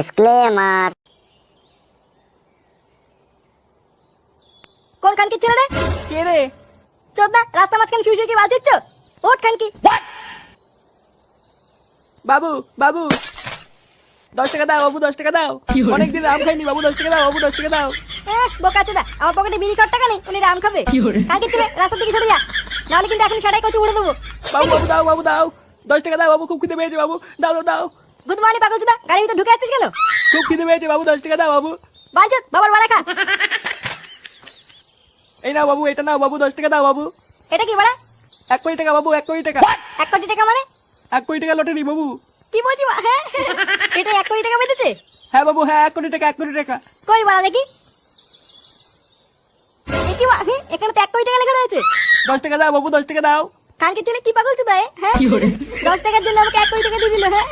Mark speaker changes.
Speaker 1: Disclaimer.
Speaker 2: কোন খানকি ছিল রে?
Speaker 3: কে রে?
Speaker 2: চোদনা, রাস্তা মাঝখানে শুয়ে শুয়ে কি বাজিচ্ছ? ওঠ খানকি।
Speaker 3: বাবু বাবু 10 টাকা দাও বাবু, 10 টাকা দাও। অনেকদিন রাম খাইনি বাবু, 10 টাকা দাও বাবু, 10 টাকা দাও।
Speaker 2: বোকা চোদা, আমার পকেটে বিড়ি কর টাকা নেই, উনি রাম খাবে। খানকি ছিল, রাস্তা থেকে সরে যা, নাহলে কিন্তু এখন সেটাই কচু উড়ে দেবো।
Speaker 3: বাবু বাবু দাও বাবু দাও, 10 টাকা দাও বাবু, খুব খিদে পেয়েছে বাবু, দাও দাও দাও।
Speaker 2: গুড মর্নিং পাগল চোদা, গাড়ির ভিতর ঢুকে আসছিস কেন?
Speaker 3: খুব খিদে পেয়েছে বাবু, 10 টাকা দাও বাবু।
Speaker 2: বাঞ্চত, বাবার বাড়া খা।
Speaker 3: এই নাও বাবু, এটা নাও বাবু, 10 টাকা দাও বাবু।
Speaker 2: এটা কি বাড়া?
Speaker 3: 1 কোটি টাকা বাবু, 1 কোটি টাকা।
Speaker 2: 1 কোটি টাকা মানে?
Speaker 3: 1 কোটি টাকা লটারি বাবু।
Speaker 2: কি বলছি মা? হ্যাঁ, এটা 1 কোটি টাকা বেঁধেছে?
Speaker 3: হ্যাঁ বাবু, হ্যাঁ 1 কোটি টাকা, 1 কোটি টাকা।
Speaker 2: কই বাড়া দেখি। কি মা, এখানে তো 1 কোটি টাকা লেখা রয়েছে।
Speaker 3: 10 টাকা দাও বাবু, 10 টাকা দাও।
Speaker 2: খানকি ছেলে কি পাগল চোদা? হ্যাঁ, 10 টাকার জন্য আমাকে 1 কোটি টাকা দিয়ে দিল। হ্যাঁ